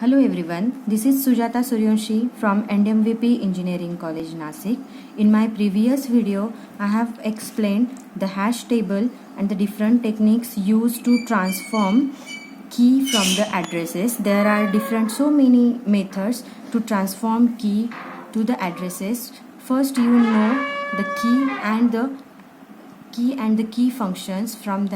Hello everyone, this is Sujata Suryanshi from NMVP Engineering College Nasik. In my previous video, I have explained the hash table and the different techniques used to transform key from the addresses. There are so many methods to transform key to the addresses. First, you know the key and the key functions. From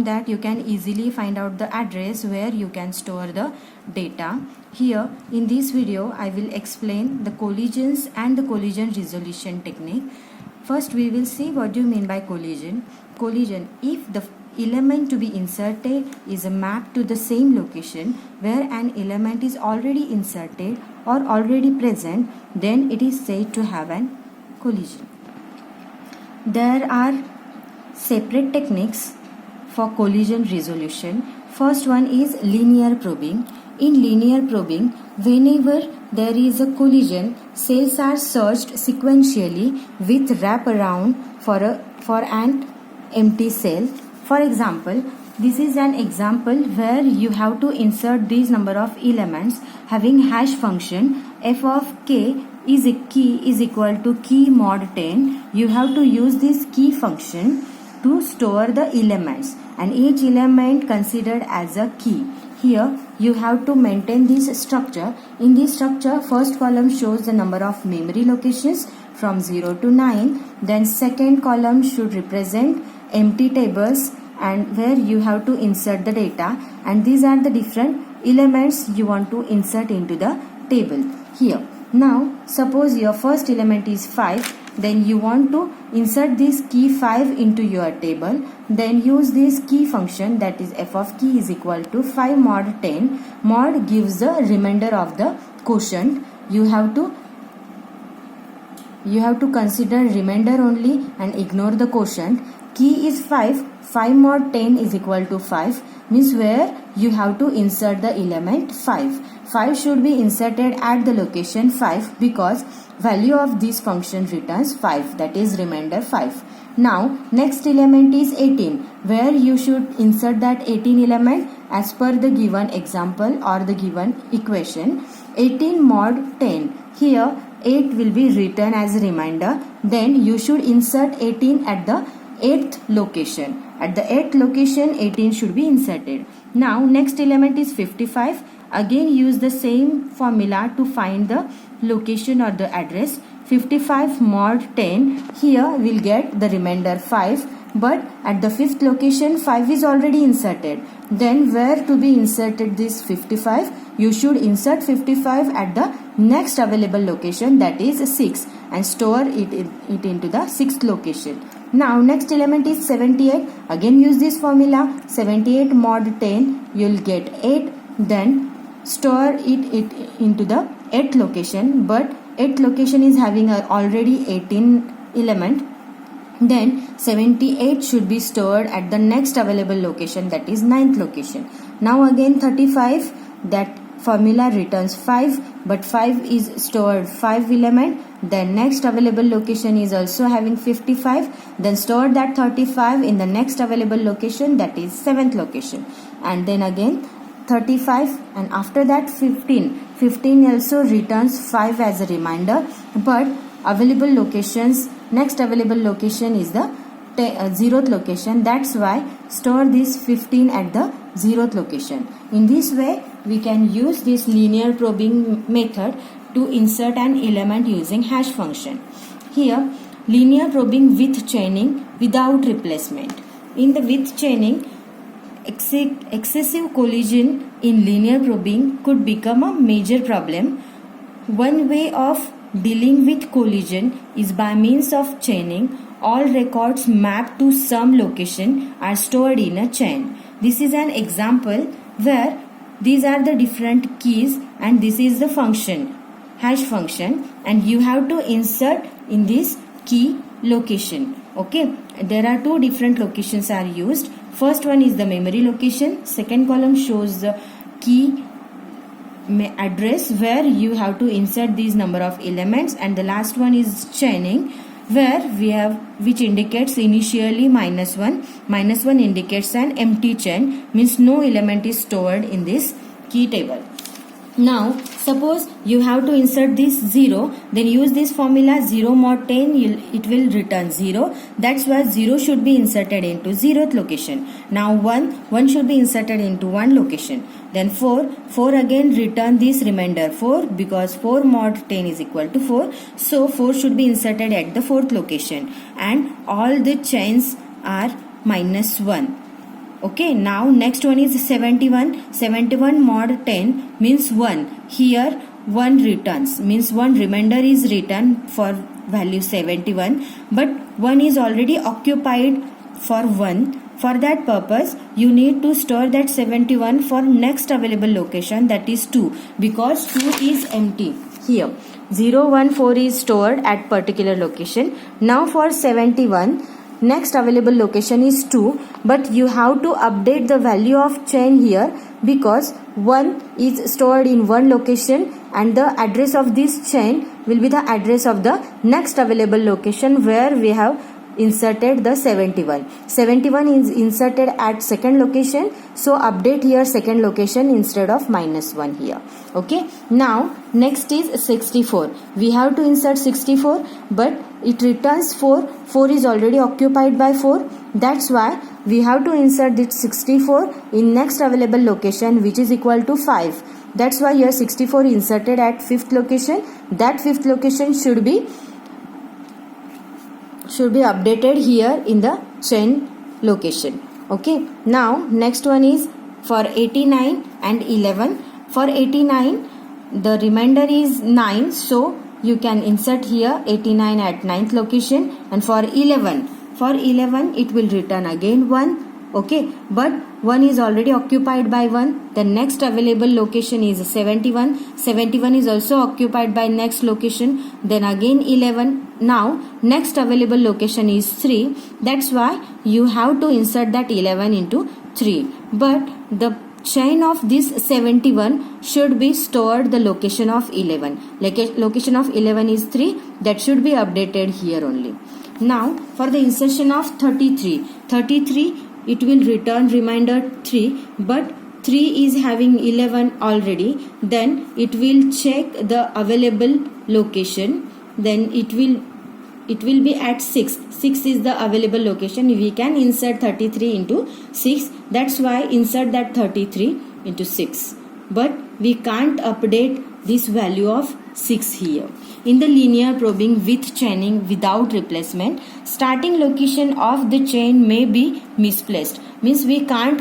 that you can easily find out the address where you can store the data. Here in this video I will explain the collisions and the collision resolution technique. First we will see what do you mean by collision. Collision, if the element to be inserted is a map to the same location where an element is already inserted or already present, then it is said to have an collision. There are separate techniques for collision resolution. First one is linear probing. In linear probing, whenever there is a collision, cells are searched sequentially with wraparound for an empty cell. For example, this is an example where you have to insert these number of elements having hash function f of k is equal to key mod 10. You have to use this key function to store the elements and each element considered as a key. Here you have to maintain this structure. In this structure, first column shows the number of memory locations from 0 to 9. Then second column should represent empty tables and where you have to insert the data, and these are the different elements you want to insert into the table. Here now suppose your first element is 5, then you want to insert this key 5 into your table. Then use this key function, that is f of key is equal to 5 mod 10. Mod gives the remainder of the quotient. You have to consider remainder only and ignore the quotient. Key is 5 mod 10 is equal to 5, means where you have to insert the element 5 should be inserted at the location 5 because value of this function returns 5, that is remainder 5. Now next element is 18, where you should insert that 18 element as per the given example or the given equation. 18 mod 10, here 8 will be written as a remainder. Then you should insert 18 at the 8th location. At the 8th location 18 should be inserted. Now next element is 55. Again use the same formula to find the location or the address. 55 mod 10, here we'll get the remainder 5, but at the 5th location 5 is already inserted. Then where to be inserted this 55? You should insert 55 at the next available location, that is 6, and store it into the 6th location. Now next element is 78. Again use this formula. 78 mod 10, you'll get 8. Then store it into the 8th location, but 8th location is having already 18 element. Then 78 should be stored at the next available location, that is 9th location. Now again 35, that formula returns 5, but 5 is stored 5 element. Then next available location is also having 55. Then store that 35 in the next available location, that is 7th location. And then again 35, and after that 15 also returns 5 as a reminder, but available locations, next available location is the 0th location. That's why store this 15 at the 0th location. In this way we can use this linear probing method to insert an element using hash function. Here linear probing with chaining without replacement. In the with chaining, excessive collision in linear probing could become a major problem. One way of dealing with collision is by means of chaining. All records mapped to some location are stored in a chain. This is an example where these are the different keys and this is the function, hash function, and you have to insert in this key location. Okay, there are two different locations are used. First one is the memory location. Second column shows the key address where you have to insert these number of elements, and the last one is chaining, where we have which indicates initially -1. -1 indicates an empty chain, means no element is stored in this key table. Now suppose you have to insert this 0, then use this formula 0 mod 10, it will return 0. That's why 0 should be inserted into 0th location. Now 1 should be inserted into 1 location. Then 4 again return this remainder 4, because 4 mod 10 is equal to 4. So 4 should be inserted at the 4th location, and all the chains are -1. Okay, now next one is 71. 71 mod 10 means 1. Here 1 returns, means 1 remainder is returned for value 71, but 1 is already occupied for 1. For that purpose, you need to store that 71 for next available location, that is 2, because 2 is empty. Here 0, 1, 4 is stored at particular location. Now for 71, next available location is 2, but you have to update the value of chain here, because 1 is stored in one location and the address of this chain will be the address of the next available location where we have inserted the 71. 71 is inserted at second location, so update here second location instead of -1 here. Okay, now next is 64. We have to insert 64, but it returns 4. 4 is already occupied by 4. That's why we have to insert this 64 in next available location, which is equal to 5. That's why here 64 inserted at 5th location. That 5th location should be updated here in the chain location. Okay, now next one is for 89 and 11. For 89, the remainder is 9, so you can insert here 89 at 9th location. And for 11 it will return again 1. Okay, but 1 is already occupied by 1. The next available location is 71. 71 is also occupied by next location. Then again 11. Now next available location is 3. That's why you have to insert that 11 into 3. But the chain of this 71 should be stored the location of 11. Location of 11 is 3. That should be updated here only. Now for the insertion of 33. 33, it will return remainder 3, but 3 is having 11 already. Then it will check the available location. Then it will be at 6. 6 is the available location. We can insert 33 into 6. That's why insert that 33 into 6. But we can't update this value of 6 here. In the linear probing with chaining without replacement, starting location of the chain may be misplaced. Means we can't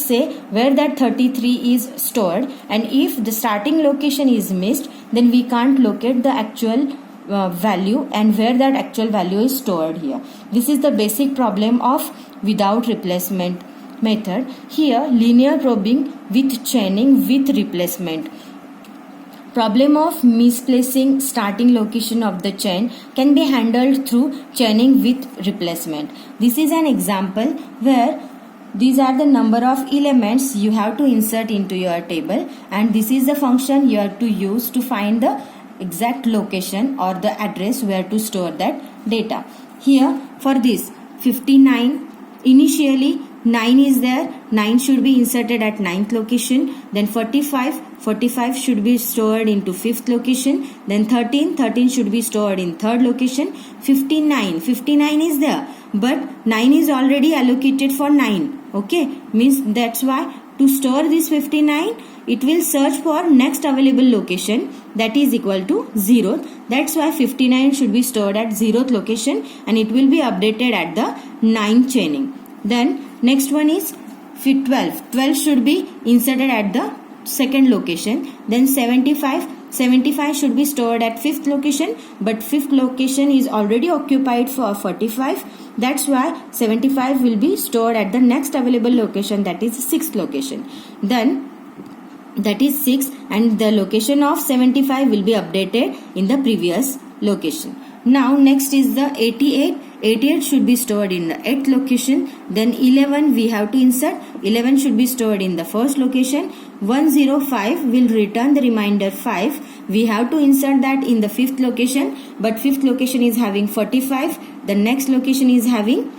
say where that 33 is stored, and if the starting location is missed, then we can't locate the actual value and where that actual value is stored here. This is the basic problem of without replacement method. Here linear probing with chaining with replacement. Problem of misplacing starting location of the chain can be handled through chaining with replacement. This is an example where these are the number of elements you have to insert into your table, and this is the function you have to use to find the exact location or the address where to store that data. Here for this 59, initially 9 is there. 9 should be inserted at 9th location. Then 45 should be stored into 5th location. Then 13 should be stored in 3rd location. 59 is there, but 9 is already allocated for 9. Okay, means that's why to store this 59, it will search for next available location, that is equal to 0. That's why 59 should be stored at 0th location, and it will be updated at the 9th chaining. Then next one is 12. 12 should be inserted at the 2nd location. Then 75 should be stored at 5th location, but 5th location is already occupied for 45. That's why 75 will be stored at the next available location, that is 6th location. Then that is 6, and the location of 75 will be updated in the previous location. Now next is the 88. 88 should be stored in the 8th location. Then 11 we have to insert. 11 should be stored in the 1st location. 105 will return the remainder 5. We have to insert that in the 5th location, but 5th location is having 45. The next location is having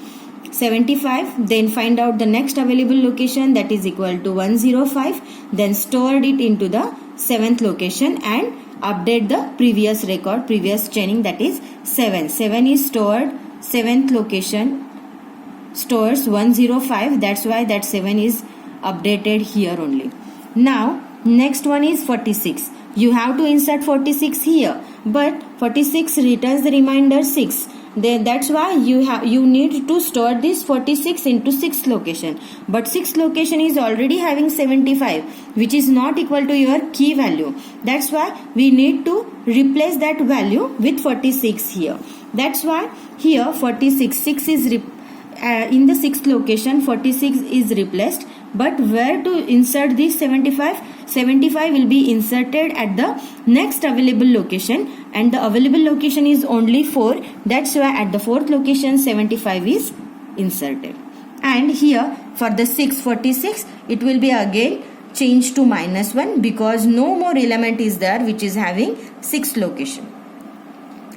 75, then find out the next available location, that is equal to 105, then stored it into the 7th location and update the previous record, previous chaining, that is 7. 7 is stored, 7th location stores 105, that's why that 7 is updated here only. Now next one is 46. You have to insert 46 here, but 46 returns the remainder 6. That's why you need to store this 46 into 6th location. But 6th location is already having 75, which is not equal to your key value. That's why we need to replace that value with 46 here. That's why here 46, 6 is in the 6th location 46 is replaced. But where to insert this 75? 75 will be inserted at the next available location, and the available location is only 4. That's why at the 4th location 75 is inserted. And here for the 646, it will be again changed to -1 because no more element is there which is having 6th location.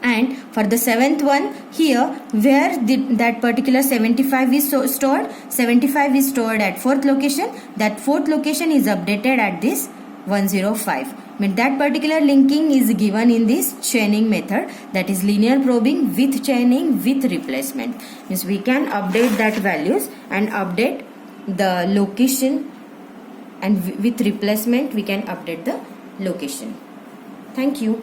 And for the 7th one, here where that particular 75 is stored, 75 is stored at 4th location. That 4th location is updated at this 105. But that particular linking is given in this chaining method, that is linear probing with chaining with replacement. Means we can update that values and update the location, and with replacement we can update the location. Thank you.